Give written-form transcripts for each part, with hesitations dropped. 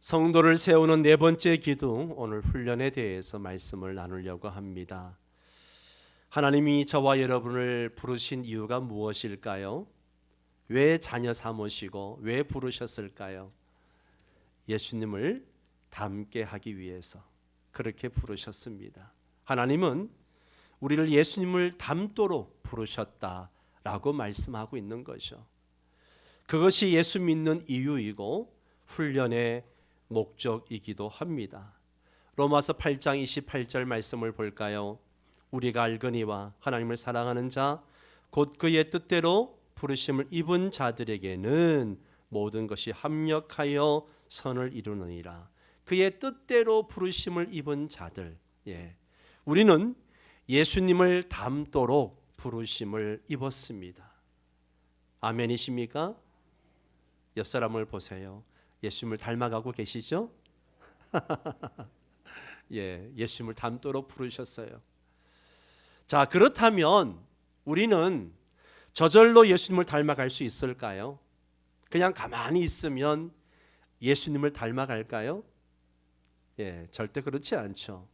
성도를 세우는 네 번째 기둥, 오늘 훈련에 대해서 말씀을 나누려고 합니다. 하나님이 저와 여러분을 부르신 이유가 무엇일까요? 왜 자녀 삼으시고 왜 부르셨을까요? 예수님을 닮게 하기 위해서 그렇게 부르셨습니다. 하나님은 우리를 예수님을 닮도록 부르셨다라고 말씀하고 있는 거죠. 그것이 예수 믿는 이유이고 훈련의 목적이기도 합니다. 로마서 8장 28절 말씀을 볼까요? 우리가 알거니와 하나님을 사랑하는 자 곧 그의 뜻대로 부르심을 입은 자들에게는 모든 것이 합력하여 선을 이루느니라. 그의 뜻대로 부르심을 입은 자들, 우리는 예수님을 닮도록 부르심을 입었습니다. 아멘이십니까? 옆 사람을 보세요. 예수님을 닮아가고 계시죠? 예수님을 닮도록 부르셨어요. 자, 그렇다면 우리는 저절로 예수님을 닮아갈 수 있을까요? 그냥 가만히 있으면 예수님을 닮아갈까요? 절대 그렇지 않죠.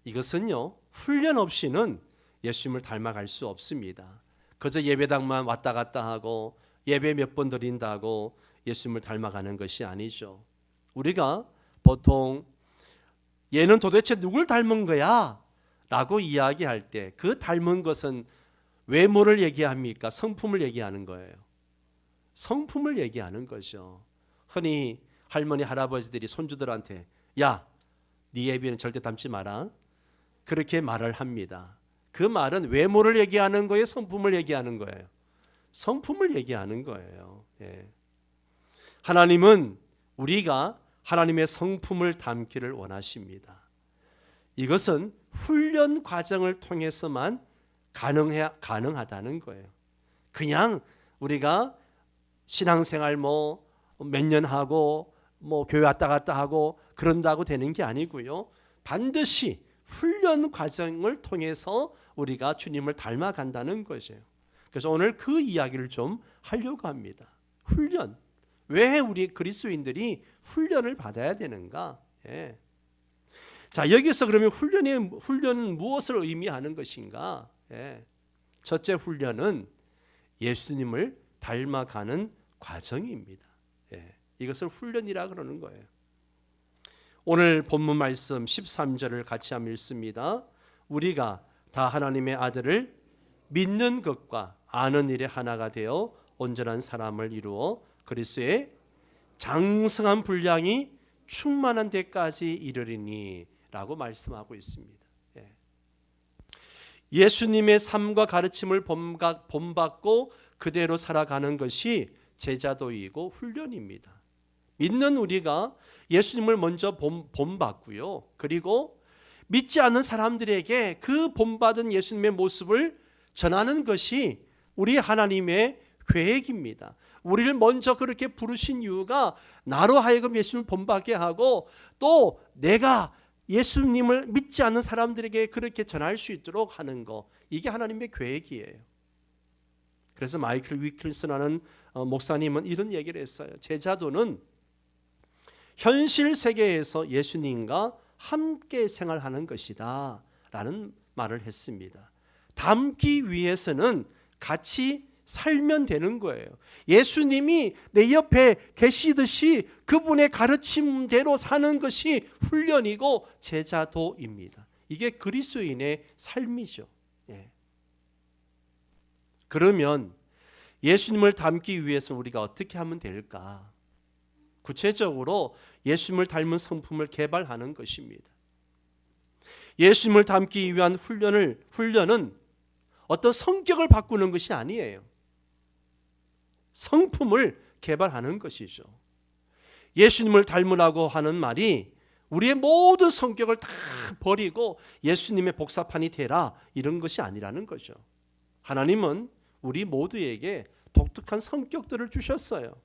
이것은요, 훈련 없이는 예수님을 닮아갈 수 없습니다. 그저 예배당만 왔다 갔다 하고 예배 몇 번 드린다고 예수님을 닮아가는 것이 아니죠. 우리가 보통 얘는 도대체 누굴 닮은 거야? 라고 이야기할 때 그 닮은 것은 외모를 얘기합니까? 성품을 얘기하는 거예요. 성품을 얘기하는 거죠. 흔히 할머니 할아버지들이 손주들한테 야, 네 애비는 절대 닮지 마라, 그렇게 말을 합니다. 그 말은 외모를 얘기하는 거예요? 성품을 얘기하는 거예요? 성품을 얘기하는 거예요. 하나님은 우리가 하나님의 성품을 닮기를 원하십니다. 이것은 훈련 과정을 통해서만 가능하다는 거예요. 그냥 우리가 신앙생활 몇 년 하고 교회 왔다 갔다 하고 그런다고 되는 게 아니고요. 반드시 훈련 과정을 통해서 우리가 주님을 닮아간다는 거죠. 그래서 오늘 그 이야기를 좀 하려고 합니다. 훈련. 왜 우리 그리스도인들이 훈련을 받아야 되는가? 자, 여기서 그러면 훈련은 무엇을 의미하는 것인가? 첫째 훈련은 예수님을 닮아가는 과정입니다. 이것을 훈련이라 그러는 거예요. 오늘 본문 말씀 13절을 같이 한번 읽습니다. 우리가 다 하나님의 아들을 믿는 것과 아는 일에 하나가 되어 온전한 사람을 이루어 그리스도의 장성한 분량이 충만한 데까지 이르리니 라고 말씀하고 있습니다. 예수님의 삶과 가르침을 본받고 그대로 살아가는 것이 제자도이고 훈련입니다. 믿는 우리가 예수님을 먼저 본받고요. 그리고 믿지 않는 사람들에게 그 본받은 예수님의 모습을 전하는 것이 우리 하나님의 계획입니다. 우리를 먼저 그렇게 부르신 이유가 나로 하여금 예수님을 본받게 하고 또 내가 예수님을 믿지 않는 사람들에게 그렇게 전할 수 있도록 하는 거, 이게 하나님의 계획이에요. 그래서 마이클 위클슨하는 목사님은 이런 얘기를 했어요. 제자도는 현실 세계에서 예수님과 함께 생활하는 것이다 라는 말을 했습니다. 닮기 위해서는 같이 살면 되는 거예요. 예수님이 내 옆에 계시듯이 그분의 가르침대로 사는 것이 훈련이고 제자도입니다. 이게 그리스도인의 삶이죠. 그러면 예수님을 닮기 위해서 우리가 어떻게 하면 될까? 구체적으로 예수님을 닮은 성품을 개발하는 것입니다. 예수님을 닮기 위한 훈련은 어떤 성격을 바꾸는 것이 아니에요. 성품을 개발하는 것이죠. 예수님을 닮으라고 하는 말이 우리의 모든 성격을 다 버리고 예수님의 복사판이 되라 이런 것이 아니라는 거죠. 하나님은 우리 모두에게 독특한 성격들을 주셨어요.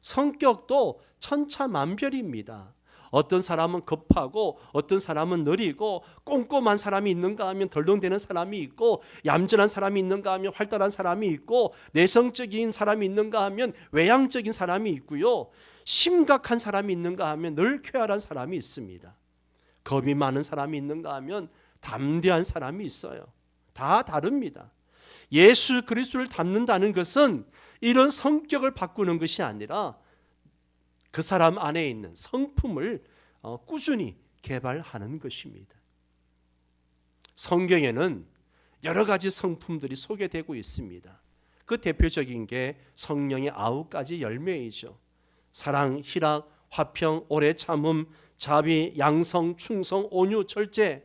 성격도 천차만별입니다. 어떤 사람은 급하고 어떤 사람은 느리고 꼼꼼한 사람이 있는가 하면 덜렁대는 사람이 있고 얌전한 사람이 있는가 하면 활달한 사람이 있고 내성적인 사람이 있는가 하면 외향적인 사람이 있고요. 심각한 사람이 있는가 하면 늘 쾌활한 사람이 있습니다. 겁이 많은 사람이 있는가 하면 담대한 사람이 있어요. 다 다릅니다. 예수 그리스도를 닮는다는 것은 이런 성격을 바꾸는 것이 아니라 그 사람 안에 있는 성품을 꾸준히 개발하는 것입니다. 성경에는 여러 가지 성품들이 소개되고 있습니다. 그 대표적인 게 성령의 9가지 열매이죠. 사랑, 희락, 화평, 오래 참음, 자비, 양성, 충성, 온유, 절제.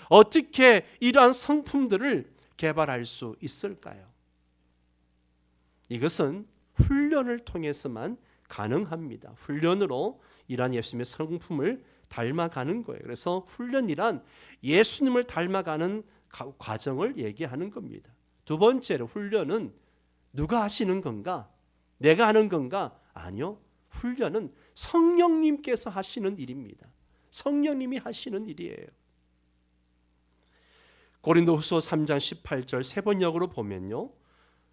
어떻게 이러한 성품들을 개발할 수 있을까요? 이것은 훈련을 통해서만 가능합니다. 훈련으로 이러한 예수님의 성품을 닮아가는 거예요. 그래서 훈련이란 예수님을 닮아가는 과정을 얘기하는 겁니다. 두 번째로 훈련은 누가 하시는 건가? 내가 하는 건가? 아니요. 훈련은 성령님께서 하시는 일입니다. 성령님이 하시는 일이에요. 고린도후서 3장 18절 세 번역으로 보면요,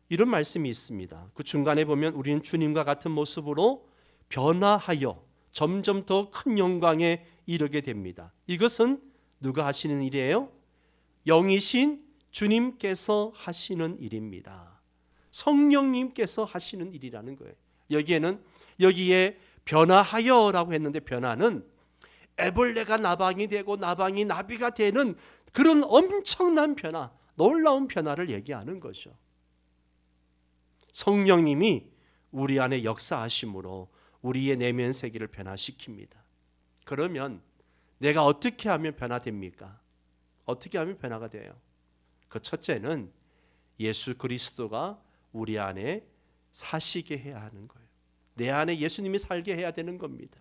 이런 말씀이 있습니다. 그 중간에 보면 우리는 주님과 같은 모습으로 변화하여 점점 더 큰 영광에 이르게 됩니다. 이것은 누가 하시는 일이에요? 영이신 주님께서 하시는 일입니다. 성령님께서 하시는 일이라는 거예요. 여기에 변화하여라고 했는데, 변화는 애벌레가 나방이 되고 나방이 나비가 되는 그런 엄청난 변화, 놀라운 변화를 얘기하는 거죠. 성령님이 우리 안에 역사하심으로 우리의 내면 세계를 변화시킵니다. 그러면 내가 어떻게 하면 변화됩니까? 어떻게 하면 변화가 돼요? 그 첫째는 예수 그리스도가 우리 안에 사시게 해야 하는 거예요. 내 안에 예수님이 살게 해야 되는 겁니다.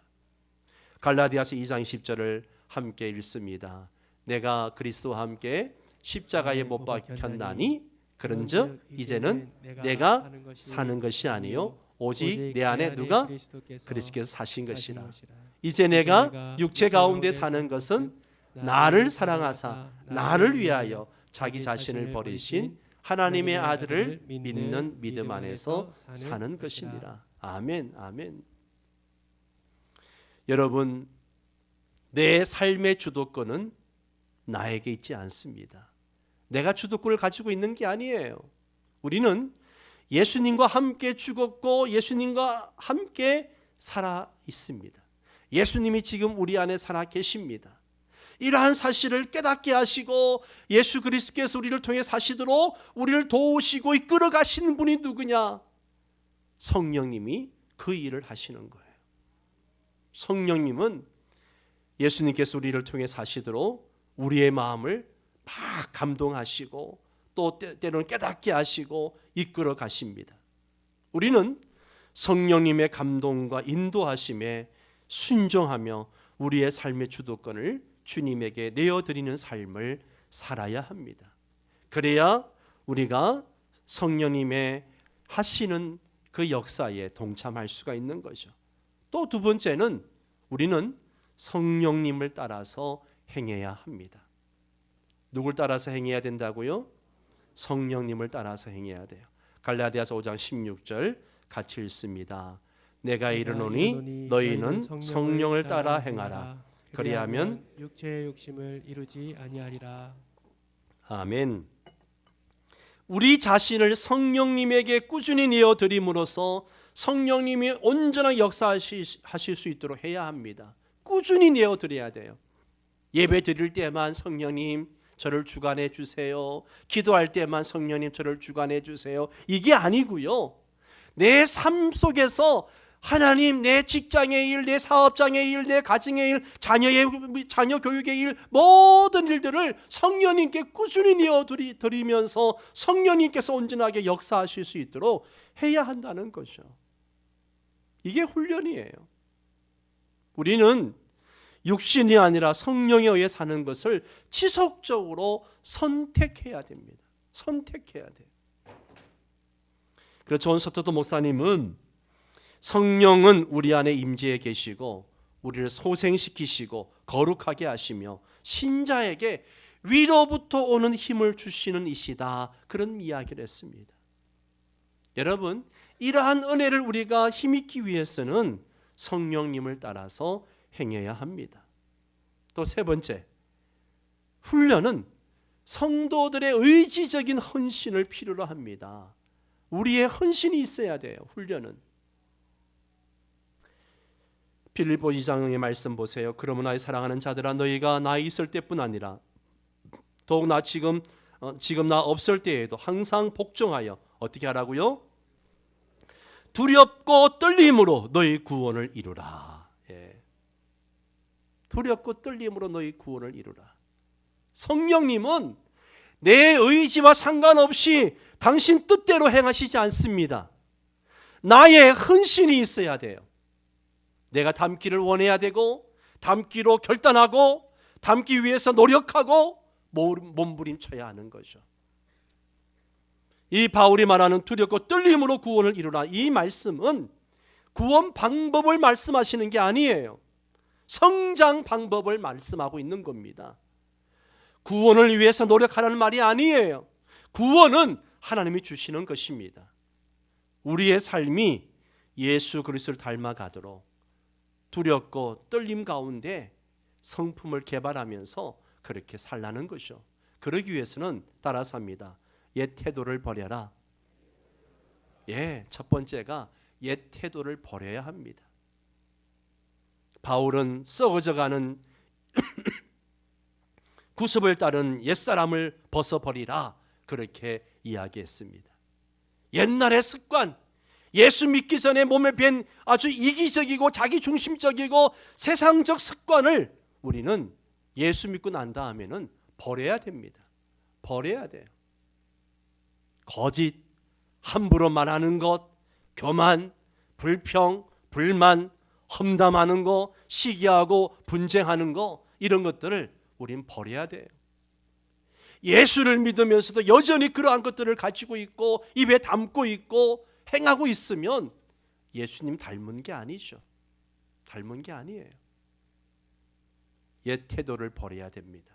갈라디아서 2장 10절을 함께 읽습니다. 내가 그리스도와 함께 십자가에 못 박혔나니 그런즉 이제는 내가 사는 것이 아니요 오직 내 안에 누가? 그리스도께서 사신 것이라. 이제 내가 육체 가운데 사는 것은 나를 사랑하사 나를 위하여 자기 자신을 버리신 하나님의 아들을 믿는 믿음 안에서 사는 것이니라. 아멘, 아멘. 여러분, 내 삶의 주도권은 나에게 있지 않습니다. 내가 주도권을 가지고 있는 게 아니에요. 우리는 예수님과 함께 죽었고 예수님과 함께 살아 있습니다. 예수님이 지금 우리 안에 살아 계십니다. 이러한 사실을 깨닫게 하시고 예수 그리스도께서 우리를 통해 사시도록 우리를 도우시고 이끌어 가시는 분이 누구냐? 성령님이 그 일을 하시는 거예요. 성령님은 예수님께서 우리를 통해 사시도록 우리의 마음을 막 감동하시고 또 때로는 깨닫게 하시고 이끌어 가십니다. 우리는 성령님의 감동과 인도하심에 순종하며 우리의 삶의 주도권을 주님에게 내어드리는 삶을 살아야 합니다. 그래야 우리가 성령님의 하시는 그 역사에 동참할 수가 있는 거죠. 또 두 번째는 우리는 성령님을 따라서 행해야 합니다. 누굴 따라서 행해야 된다고요? 성령님을 따라서 행해야 돼요. 갈라디아서 5장 16절 같이 읽습니다. 내가 이르노니 너희는 성령을 따라 행하라. 그리하면 육체의 욕심을 이루지 아니하리라. 아멘. 우리 자신을 성령님에게 꾸준히 내어드림으로써 성령님이 온전하게 역사하실 수 있도록 해야 합니다. 꾸준히 내어드려야 돼요. 예배 드릴 때만 성령님 저를 주관해 주세요. 기도할 때만 성령님 저를 주관해 주세요. 이게 아니고요. 내 삶 속에서 하나님, 내 직장의 일, 내 사업장의 일, 내 가정의 일, 자녀 교육의 일, 모든 일들을 성령님께 꾸준히 내어드리면서 성령님께서 온전하게 역사하실 수 있도록 해야 한다는 거죠. 이게 훈련이에요. 우리는 육신이 아니라 성령에 의해 사는 것을 지속적으로 선택해야 됩니다. 선택해야 돼요. 그래서 존 서터도 목사님은 성령은 우리 안에 임재해 계시고 우리를 소생시키시고 거룩하게 하시며 신자에게 위로부터 오는 힘을 주시는 이시다, 그런 이야기를 했습니다. 여러분, 이러한 은혜를 우리가 힘입기 위해서는 성령님을 따라서 행해야 합니다. 또 세 번째, 훈련은 성도들의 의지적인 헌신을 필요로 합니다. 우리의 헌신이 있어야 돼요. 훈련은. 빌립보 2장의 말씀 보세요. 그러므로 나의 사랑하는 자들아, 너희가 나 있을 때뿐 아니라 더욱 나 지금 나 없을 때에도 항상 복종하여 어떻게 하라고요? 두렵고 떨림으로 너희 구원을 이루라. 예. 두렵고 떨림으로 너희 구원을 이루라. 성령님은 내 의지와 상관없이 당신 뜻대로 행하시지 않습니다. 나의 헌신이 있어야 돼요. 내가 닮기를 원해야 되고, 닮기로 결단하고, 닮기 위해서 노력하고 몸부림쳐야 하는 거죠. 이 바울이 말하는 두렵고 떨림으로 구원을 이루라, 이 말씀은 구원 방법을 말씀하시는 게 아니에요. 성장 방법을 말씀하고 있는 겁니다. 구원을 위해서 노력하라는 말이 아니에요. 구원은 하나님이 주시는 것입니다. 우리의 삶이 예수 그리스도를 닮아가도록 두렵고 떨림 가운데 성품을 개발하면서 그렇게 살라는 거죠. 그러기 위해서는 따라서 합니다. 옛 태도를 버려라. 예, 첫 번째가 옛 태도를 버려야 합니다. 바울은 썩어져가는 구습을 따른 옛사람을 벗어버리라, 그렇게 이야기했습니다. 옛날의 습관, 예수 믿기 전에 몸에 밴 아주 이기적이고 자기중심적이고 세상적 습관을 우리는 예수 믿고 난 다음에는 버려야 됩니다. 버려야 돼요. 거짓, 함부로 말하는 것, 교만, 불평, 불만, 험담하는 거, 시기하고 분쟁하는 거, 이런 것들을 우린 버려야 돼요. 예수를 믿으면서도 여전히 그러한 것들을 가지고 있고 입에 담고 있고 행하고 있으면 예수님 닮은 게 아니죠. 닮은 게 아니에요. 옛 태도를 버려야 됩니다.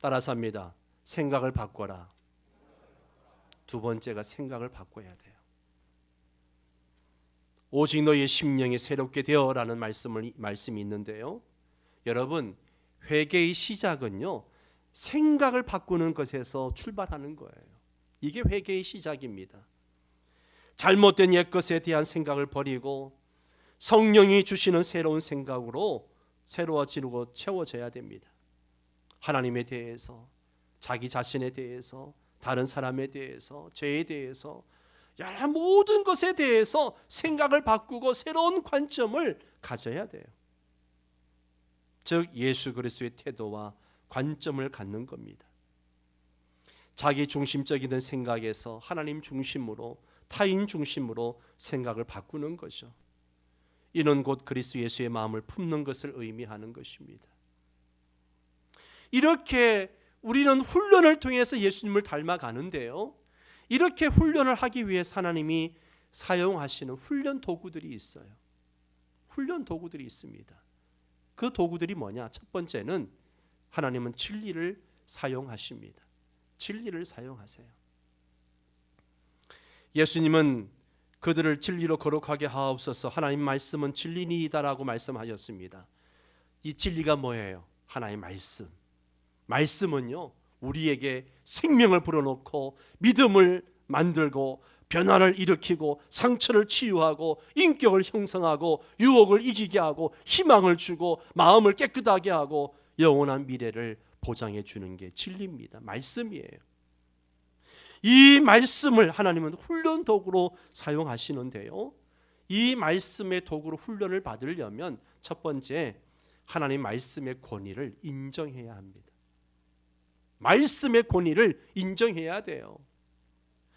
따라서 합니다. 생각을 바꿔라. 두 번째가 생각을 바꿔야 돼요. 오직 너희의 심령이 새롭게 되어라는 말씀이 있는데요. 여러분, 회개의 시작은요, 생각을 바꾸는 것에서 출발하는 거예요. 이게 회개의 시작입니다. 잘못된 옛것에 대한 생각을 버리고 성령이 주시는 새로운 생각으로 새로워지고 채워져야 됩니다. 하나님에 대해서, 자기 자신에 대해서, 다른 사람에 대해서, 죄에 대해서, 여러 모든 것에 대해서 생각을 바꾸고 새로운 관점을 가져야 돼요. 즉 예수 그리스도의 태도와 관점을 갖는 겁니다. 자기 중심적인 생각에서 하나님 중심으로, 타인 중심으로 생각을 바꾸는 거죠. 이는 곧 그리스도 예수의 마음을 품는 것을 의미하는 것입니다. 이렇게 우리는 훈련을 통해서 예수님을 닮아가는데요, 이렇게 훈련을 하기 위해서 하나님이 사용하시는 훈련 도구들이 있어요. 훈련 도구들이 있습니다. 그 도구들이 뭐냐? 첫 번째는 하나님은 진리를 사용하십니다. 진리를 사용하세요. 예수님은 그들을 진리로 거룩하게 하옵소서, 하나님 말씀은 진리니이다라고 말씀하셨습니다. 이 진리가 뭐예요? 하나님의 말씀. 말씀은요, 우리에게 생명을 불어넣고 믿음을 만들고 변화를 일으키고 상처를 치유하고 인격을 형성하고 유혹을 이기게 하고 희망을 주고 마음을 깨끗하게 하고 영원한 미래를 보장해 주는 게 진리입니다. 말씀이에요. 이 말씀을 하나님은 훈련 도구로 사용하시는데요, 이 말씀의 도구로 훈련을 받으려면 첫 번째, 하나님 말씀의 권위를 인정해야 합니다. 말씀의 권위를 인정해야 돼요.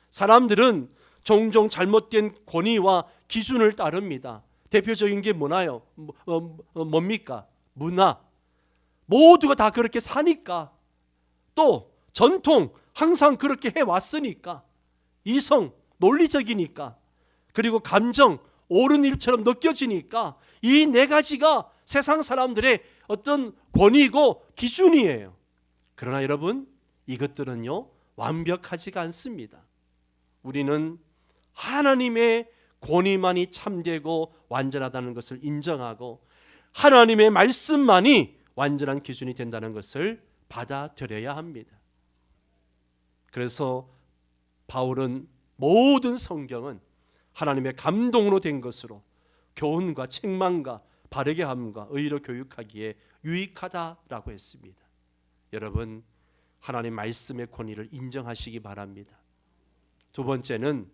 사람들은 종종 잘못된 권위와 기준을 따릅니다. 대표적인 게 뭐나요? 뭡니까? 문화. 모두가 다 그렇게 사니까, 또 전통, 항상 그렇게 해왔으니까, 이성, 논리적이니까, 그리고 감정, 옳은 일처럼 느껴지니까, 이 네 가지가 세상 사람들의 어떤 권위고 기준이에요. 그러나 여러분, 이것들은요 완벽하지가 않습니다. 우리는 하나님의 권위만이 참되고 완전하다는 것을 인정하고 하나님의 말씀만이 완전한 기준이 된다는 것을 받아들여야 합니다. 그래서 바울은 모든 성경은 하나님의 감동으로 된 것으로 교훈과 책망과 바르게 함과 의로 교육하기에 유익하다라고 했습니다. 여러분, 하나님 말씀의 권위를 인정하시기 바랍니다. 두 번째는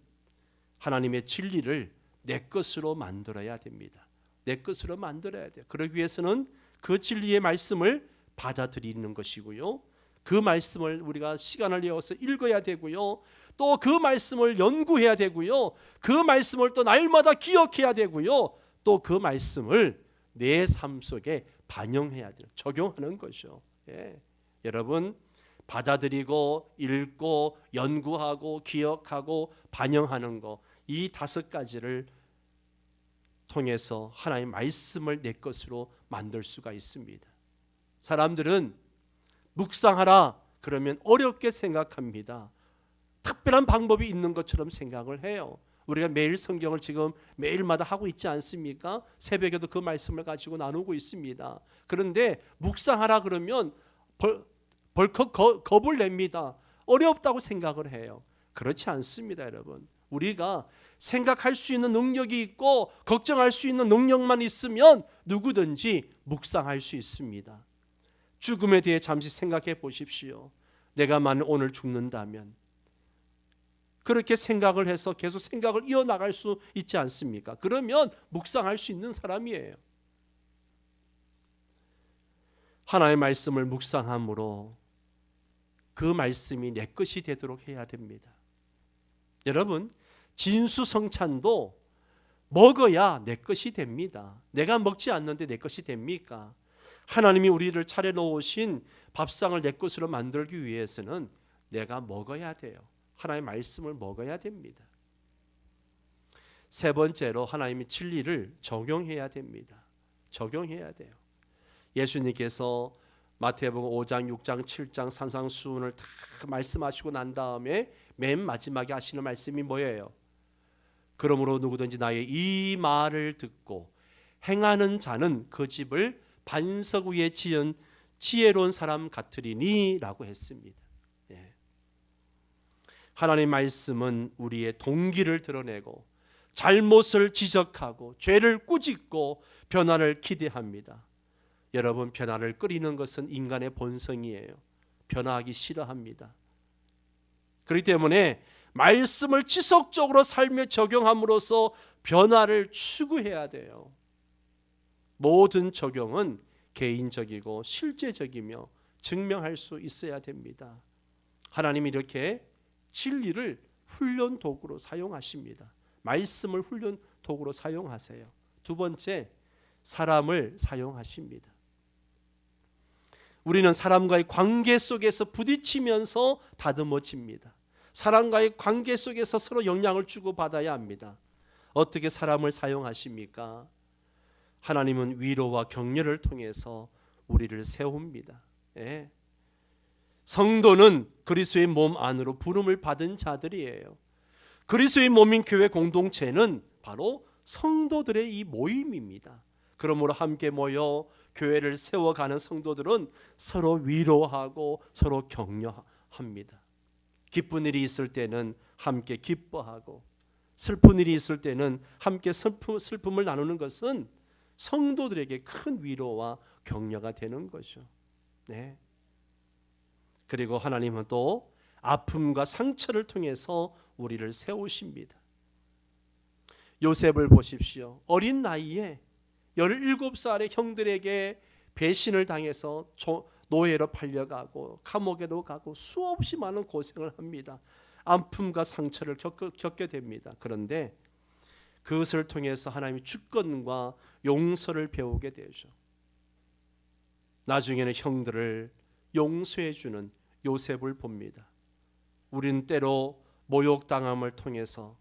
하나님의 진리를 내 것으로 만들어야 됩니다. 내 것으로 만들어야 돼요. 그러기 위해서는 그 진리의 말씀을 받아들이는 것이고요. 그 말씀을 우리가 시간을 내어서 읽어야 되고요. 또 그 말씀을 연구해야 되고요. 그 말씀을 또 날마다 기억해야 되고요. 또 그 말씀을 내 삶 속에 반영해야 돼요. 적용하는 거죠. 예. 여러분, 받아들이고 읽고 연구하고 기억하고 반영하는 거, 이 5가지를 통해서 하나님의 말씀을 내 것으로 만들 수가 있습니다. 사람들은 묵상하라 그러면 어렵게 생각합니다. 특별한 방법이 있는 것처럼 생각을 해요. 우리가 매일 성경을 지금 매일마다 하고 있지 않습니까? 새벽에도 그 말씀을 가지고 나누고 있습니다. 그런데 묵상하라 그러면 벌컥 겁을 냅니다. 어렵다고 생각을 해요. 그렇지 않습니다, 여러분. 우리가 생각할 수 있는 능력이 있고 걱정할 수 있는 능력만 있으면 누구든지 묵상할 수 있습니다. 죽음에 대해 잠시 생각해 보십시오. 내가 만일 오늘 죽는다면, 그렇게 생각을 해서 계속 생각을 이어나갈 수 있지 않습니까? 그러면 묵상할 수 있는 사람이에요. 하나님의 말씀을 묵상함으로 그 말씀이 내 것이 되도록 해야 됩니다. 여러분, 진수성찬도 먹어야 내 것이 됩니다. 내가 먹지 않는데 내 것이 됩니까? 하나님이 우리를 차려놓으신 밥상을 내 것으로 만들기 위해서는 내가 먹어야 돼요. 하나님의 말씀을 먹어야 됩니다. 세 번째로 하나님의 진리를 적용해야 됩니다. 적용해야 돼요. 예수님께서 마태복음 5장, 6장, 7장 산상수훈을 다 말씀하시고 난 다음에 맨 마지막에 하시는 말씀이 뭐예요? 그러므로 누구든지 나의 이 말을 듣고 행하는 자는 그 집을 반석 위에 지은 지혜로운 사람 같으리니 라고 했습니다. 예. 하나님의 말씀은 우리의 동기를 드러내고 잘못을 지적하고 죄를 꾸짖고 변화를 기대합니다. 여러분, 변화를 끓이는 것은 인간의 본성이에요. 변화하기 싫어합니다. 그렇기 때문에 말씀을 지속적으로 삶에 적용함으로써 변화를 추구해야 돼요. 모든 적용은 개인적이고 실제적이며 증명할 수 있어야 됩니다. 하나님이 이렇게 진리를 훈련 도구로 사용하십니다. 말씀을 훈련 도구로 사용하세요. 두 번째, 사람을 사용하십니다. 우리는 사람과의 관계 속에서 부딪히면서 다듬어집니다. 사람과의 관계 속에서 서로 영향을 주고받아야 합니다. 어떻게 사람을 사용하십니까? 하나님은 위로와 격려를 통해서 우리를 세웁니다. 예. 성도는 그리스도의 몸 안으로 부름을 받은 자들이에요. 그리스도의 몸인 교회 공동체는 바로 성도들의 이 모임입니다. 그러므로 함께 모여 교회를 세워가는 성도들은 서로 위로하고 서로 격려합니다. 기쁜 일이 있을 때는 함께 기뻐하고 슬픈 일이 있을 때는 함께 슬픔을 나누는 것은 성도들에게 큰 위로와 격려가 되는 거죠. 네. 그리고 하나님은 또 아픔과 상처를 통해서 우리를 세우십니다. 요셉을 보십시오. 어린 나이에 17살의 형들에게 배신을 당해서 노예로 팔려가고 감옥에도 가고 수없이 많은 고생을 합니다. 아픔과 상처를 겪게 됩니다. 그런데 그것을 통해서 하나님의 주권과 용서를 배우게 되죠. 나중에는 형들을 용서해 주는 요셉을 봅니다. 우리는 때로 모욕당함을 통해서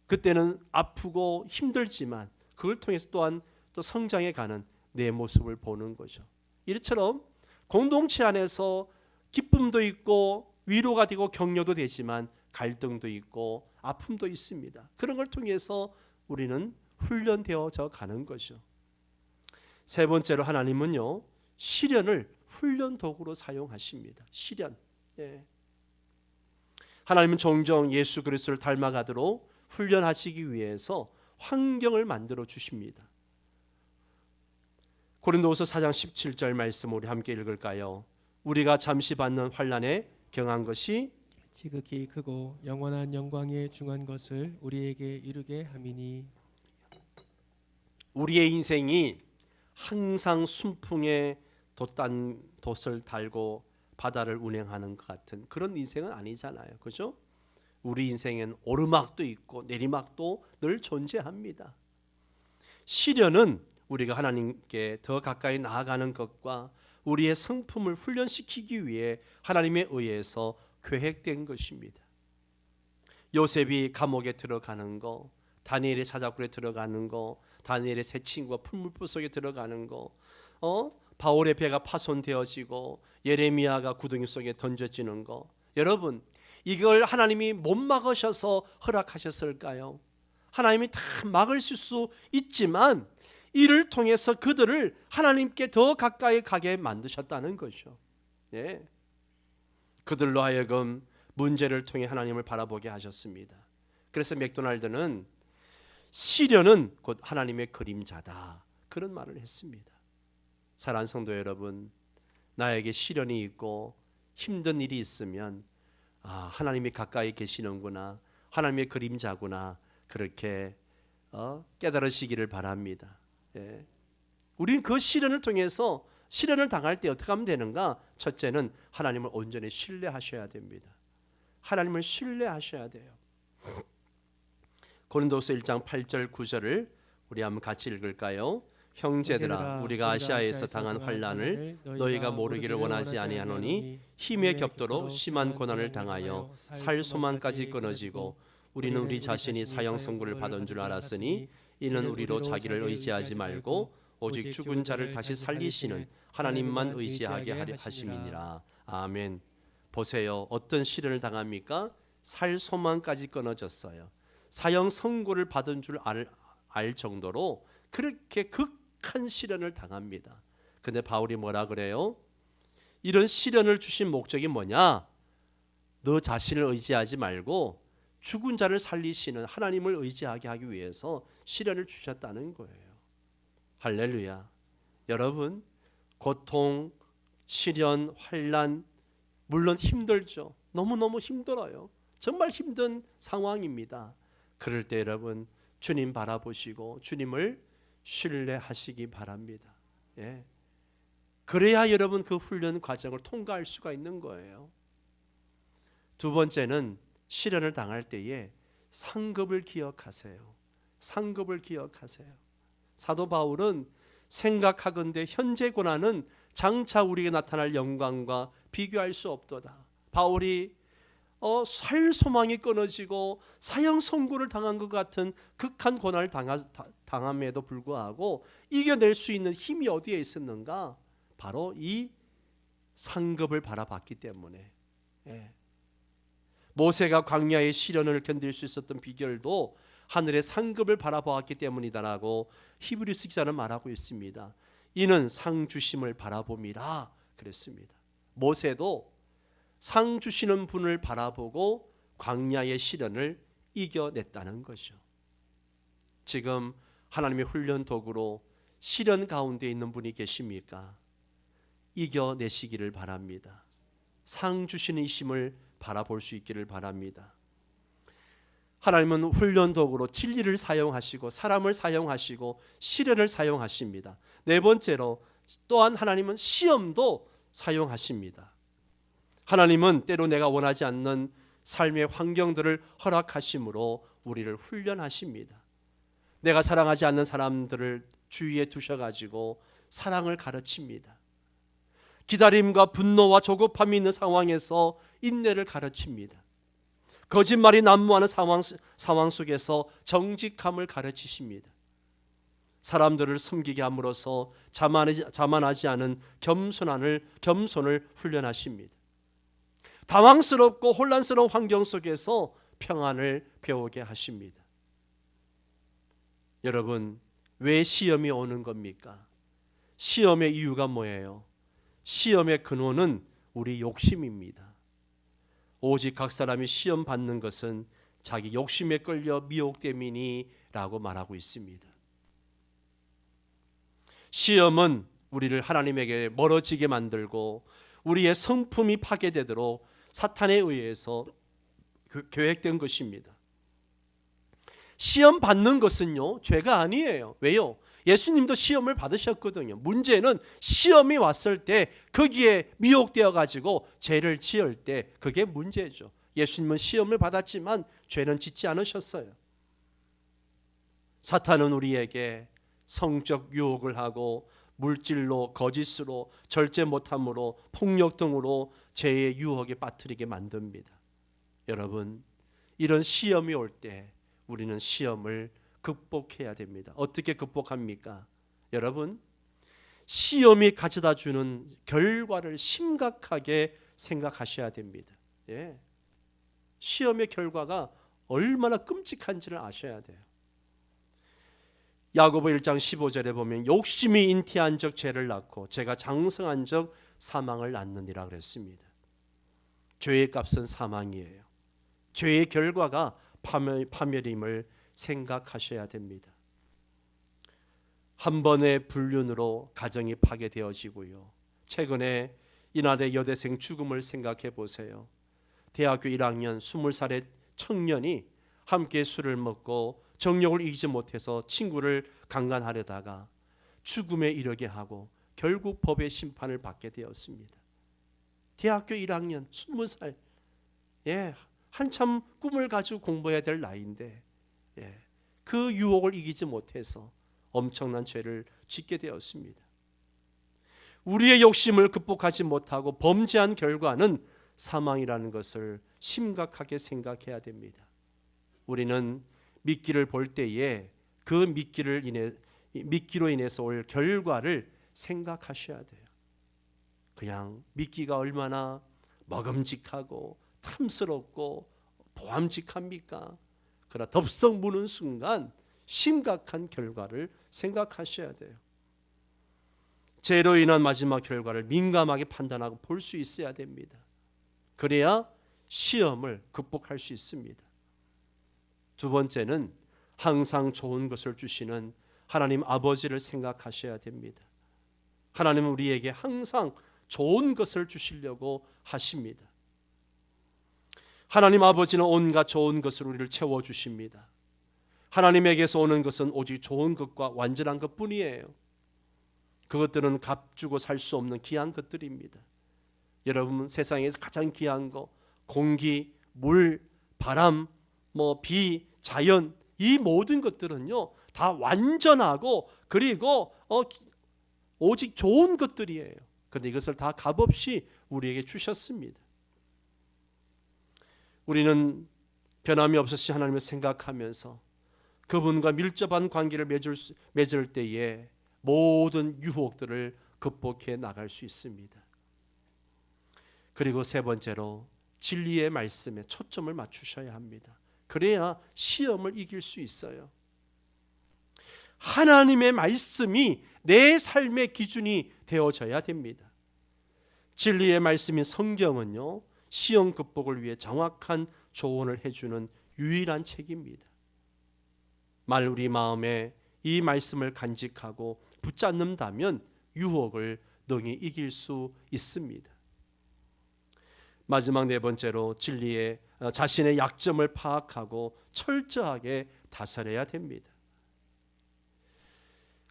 그때는 아프고 힘들지만 그걸 통해서 또한 또 성장해 가는 내 모습을 보는 거죠. 이처럼 공동체 안에서 기쁨도 있고 위로가 되고 격려도 되지만 갈등도 있고 아픔도 있습니다. 그런 걸 통해서 우리는 훈련되어져 가는 거죠. 세 번째로 하나님은요, 시련을 훈련 도구로 사용하십니다. 시련. 예. 하나님은 종종 예수 그리스도를 닮아가도록 훈련하시기 위해서 환경을 만들어 주십니다. 고린도후서 4장 17절 말씀 우리 함께 읽을까요? 우리가 잠시 받는 환난에 경한 것이 지극히 크고 영원한 영광에 중한 것을 우리에게 이루게 함이니. 우리의 인생이 항상 순풍에 돛을 달고 바다를 운행하는 것 같은 그런 인생은 아니잖아요. 그죠? 우리 인생엔 오르막도 있고 내리막도 늘 존재합니다. 시련은 우리가 하나님께 더 가까이 나아가는 것과 우리의 성품을 훈련시키기 위해 하나님에 의해서 계획된 것입니다. 요셉이 감옥에 들어가는 거, 다니엘의 사자굴에 들어가는 거, 다니엘의 새 친구가 풀무불 속에 들어가는 거, 바울의 배가 파손되어지고 예레미야가 구덩이 속에 던져지는 거, 여러분 이걸 하나님이 못 막으셔서 허락하셨을까요? 하나님이 다 막으실 수 있지만 이를 통해서 그들을 하나님께 더 가까이 가게 만드셨다는 거죠. 예. 그들로 하여금 문제를 통해 하나님을 바라보게 하셨습니다. 그래서 맥도날드는 시련은 곧 하나님의 그림자다, 그런 말을 했습니다. 사랑하는 성도 여러분, 나에게 시련이 있고 힘든 일이 있으면 하나님이 가까이 계시는구나, 하나님의 그림자구나, 그렇게 깨달으시기를 바랍니다. 예. 우리는 그 시련을 통해서 시련을 당할 때 어떻게 하면 되는가? 첫째는 하나님을 온전히 신뢰하셔야 됩니다. 하나님을 신뢰하셔야 돼요. 고린도서 1장 8절 9절을 우리 한번 같이 읽을까요? 형제들아, 우리가 아시아에서 당한 환난을 너희가 모르기를 원하지 아니하노니 힘에 겹도록 심한 고난을 당하여 살 소망까지 끊어지고 우리는 우리 자신이 사형 선고를 받은 줄 알았으니 이는 우리로 자기를 의지하지 말고 오직 죽은 자를 다시 살리시는 하나님만 의지하게 하심이니라. 아멘. 보세요. 어떤 시련을 당합니까? 살 소망까지 끊어졌어요. 사형 선고를 받은 줄 알 정도로 그렇게 극한 시련을 당합니다. 근데 바울이 뭐라 그래요? 이런 시련을 주신 목적이 뭐냐? 너 자신을 의지하지 말고 죽은 자를 살리시는 하나님을 의지하게 하기 위해서 시련을 주셨다는 거예요. 할렐루야. 여러분, 고통, 시련, 환난 물론 힘들죠. 너무너무 힘들어요. 정말 힘든 상황입니다. 그럴 때 여러분, 주님 바라보시고 주님을 신뢰하시기 바랍니다. 예. 그래야 여러분 그 훈련 과정을 통과할 수가 있는 거예요. 두 번째는 시련을 당할 때에 상급을 기억하세요. 상급을 기억하세요. 사도 바울은 생각하건대 현재 고난은 장차 우리에게 나타날 영광과 비교할 수 없도다. 바울이 살 소망이 끊어지고 사형 선고를 당한 것 같은 극한 고난을 당함에도 불구하고 이겨낼 수 있는 힘이 어디에 있었는가? 바로 이 상급을 바라봤기 때문에. 예. 모세가 광야의 시련을 견딜 수 있었던 비결도 하늘의 상급을 바라보았기 때문이다라고 히브리서 기자는 말하고 있습니다. 이는 상 주심을 바라봄이라 그랬습니다. 모세도 상 주시는 분을 바라보고 광야의 시련을 이겨냈다는 거죠. 지금 하나님의 훈련 도구로 시련 가운데 있는 분이 계십니까? 이겨내시기를 바랍니다. 상 주시는 이심을 바라볼 수 있기를 바랍니다. 하나님은 훈련 도구로 진리를 사용하시고 사람을 사용하시고 시련을 사용하십니다. 네 번째로 또한 하나님은 시험도 사용하십니다. 하나님은 때로 내가 원하지 않는 삶의 환경들을 허락하심으로 우리를 훈련하십니다. 내가 사랑하지 않는 사람들을 주위에 두셔가지고 사랑을 가르칩니다. 기다림과 분노와 조급함이 있는 상황에서 인내를 가르칩니다. 거짓말이 난무하는 상황 속에서 정직함을 가르치십니다. 사람들을 섬기게 함으로써 자만하지 않은 겸손을 훈련하십니다. 당황스럽고 혼란스러운 환경 속에서 평안을 배우게 하십니다. 여러분, 왜 시험이 오는 겁니까? 시험의 이유가 뭐예요? 시험의 근원은 우리 욕심입니다. 오직 각 사람이 시험 받는 것은 자기 욕심에 끌려 미혹됨이니라고 말하고 있습니다. 시험은 우리를 하나님에게 멀어지게 만들고 우리의 성품이 파괴되도록 사탄에 의해서 계획된 것입니다. 시험 받는 것은요, 죄가 아니에요. 왜요? 예수님도 시험을 받으셨거든요. 문제는 시험이 왔을 때 거기에 미혹되어 가지고 죄를 지을 때 그게 문제죠. 예수님은 시험을 받았지만 죄는 짓지 않으셨어요. 사탄은 우리에게 성적 유혹을 하고 물질로, 거짓으로, 절제 못함으로, 폭력 등으로 죄의 유혹에 빠뜨리게 만듭니다. 여러분, 이런 시험이 올 때 우리는 시험을 극복해야 됩니다. 어떻게 극복합니까? 여러분, 시험이 가져다 주는 결과를 심각하게 생각하셔야 됩니다. 예. 시험의 결과가 얼마나 끔찍한지를 아셔야 돼요. 야고보 1장 15절에 보면 욕심이 잉태한 적 죄를 낳고 죄가 장성한 적 사망을 낳느니라 그랬습니다. 죄의 값은 사망이에요. 죄의 결과가 파멸임을 생각하셔야 됩니다. 한 번의 불륜으로 가정이 파괴되어지고요. 최근에 인하대 여대생 죽음을 생각해 보세요. 대학교 1학년 20살의 청년이 함께 술을 먹고 정욕을 이기지 못해서 친구를 강간하려다가 죽음에 이르게 하고 결국 법의 심판을 받게 되었습니다. 대학교 1학년 20살, 한참 꿈을 가지고 공부해야 될 나이인데 그 유혹을 이기지 못해서 엄청난 죄를 짓게 되었습니다. 우리의 욕심을 극복하지 못하고 범죄한 결과는 사망이라는 것을 심각하게 생각해야 됩니다. 우리는 미끼를 볼 때에 그 미끼로 인해서 올 결과를 생각하셔야 돼요. 그냥 미끼가 얼마나 먹음직하고 탐스럽고 보암직합니까? 그러나 덥석 무는 순간 심각한 결과를 생각하셔야 돼요. 죄로 인한 마지막 결과를 민감하게 판단하고 볼 수 있어야 됩니다. 그래야 시험을 극복할 수 있습니다. 두 번째는 항상 좋은 것을 주시는 하나님 아버지를 생각하셔야 됩니다. 하나님은 우리에게 항상 좋은 것을 주시려고 하십니다. 하나님 아버지는 온갖 좋은 것으로 우리를 채워주십니다. 하나님에게서 오는 것은 오직 좋은 것과 완전한 것뿐이에요. 그것들은 값주고 살 수 없는 귀한 것들입니다. 여러분, 세상에서 가장 귀한 거, 공기, 물, 바람, 비, 자연, 이 모든 것들은요 다 완전하고 그리고 오직 좋은 것들이에요. 그런데 이것을 다 값없이 우리에게 주셨습니다. 우리는 변함이 없으신 하나님을 생각하면서 그분과 밀접한 관계를 맺을 때에 모든 유혹들을 극복해 나갈 수 있습니다. 그리고 세 번째로 진리의 말씀에 초점을 맞추셔야 합니다. 그래야 시험을 이길 수 있어요. 하나님의 말씀이 내 삶의 기준이 되어져야 됩니다. 진리의 말씀인 성경은요, 시험 극복을 위해 정확한 조언을 해주는 유일한 책입니다. 우리 마음에 이 말씀을 간직하고 붙잡는다면 유혹을 능히 이길 수 있습니다. 마지막 네 번째로 진리의 자신의 약점을 파악하고 철저하게 다스려야 됩니다.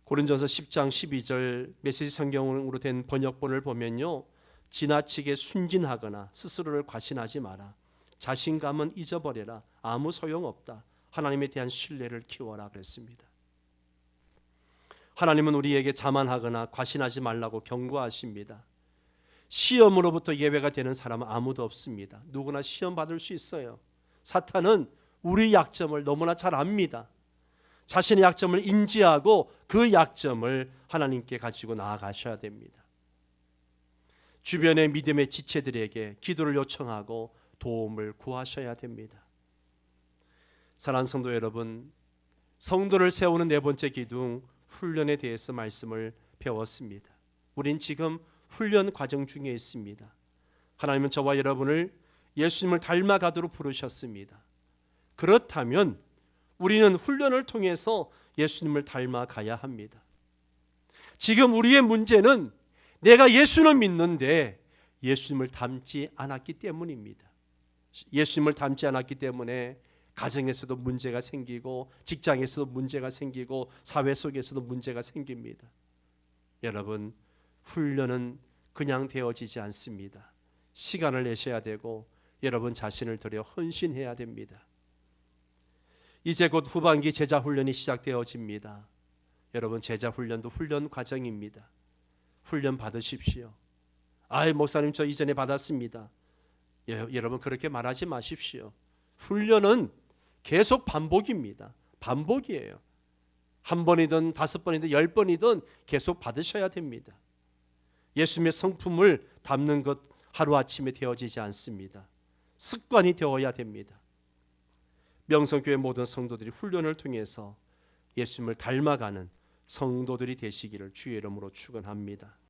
고린도전서 10장 12절 메시지 성경으로 된 번역본을 보면요, 지나치게 순진하거나 스스로를 과신하지 마라. 자신감은 잊어버려라. 아무 소용없다. 하나님에 대한 신뢰를 키워라 그랬습니다. 하나님은 우리에게 자만하거나 과신하지 말라고 경고하십니다. 시험으로부터 예외가 되는 사람은 아무도 없습니다. 누구나 시험 받을 수 있어요. 사탄은 우리 약점을 너무나 잘 압니다. 자신의 약점을 인지하고 그 약점을 하나님께 가지고 나아가셔야 됩니다. 주변의 믿음의 지체들에게 기도를 요청하고 도움을 구하셔야 됩니다. 사랑하는 성도 여러분, 성도를 세우는 네 번째 기둥 훈련에 대해서 말씀을 배웠습니다. 우린 지금 훈련 과정 중에 있습니다. 하나님은 저와 여러분을 예수님을 닮아가도록 부르셨습니다. 그렇다면 우리는 훈련을 통해서 예수님을 닮아가야 합니다. 지금 우리의 문제는 내가 예수는 믿는데 예수님을 닮지 않았기 때문입니다. 예수님을 닮지 않았기 때문에 가정에서도 문제가 생기고 직장에서도 문제가 생기고 사회 속에서도 문제가 생깁니다. 여러분, 훈련은 그냥 되어지지 않습니다. 시간을 내셔야 되고 여러분 자신을 들여 헌신해야 됩니다. 이제 곧 후반기 제자 훈련이 시작되어집니다. 여러분, 제자 훈련도 훈련 과정입니다. 훈련 받으십시오. 목사님 저 이전에 받았습니다. 여러분 그렇게 말하지 마십시오. 훈련은 계속 반복입니다. 반복이에요. 한 번이든 5번이든 10번이든 계속 받으셔야 됩니다. 예수님의 성품을 담는 것 하루아침에 되어지지 않습니다. 습관이 되어야 됩니다. 명성교회 모든 성도들이 훈련을 통해서 예수님을 닮아가는 성도들이 되시기를 주의 이름으로 축원합니다.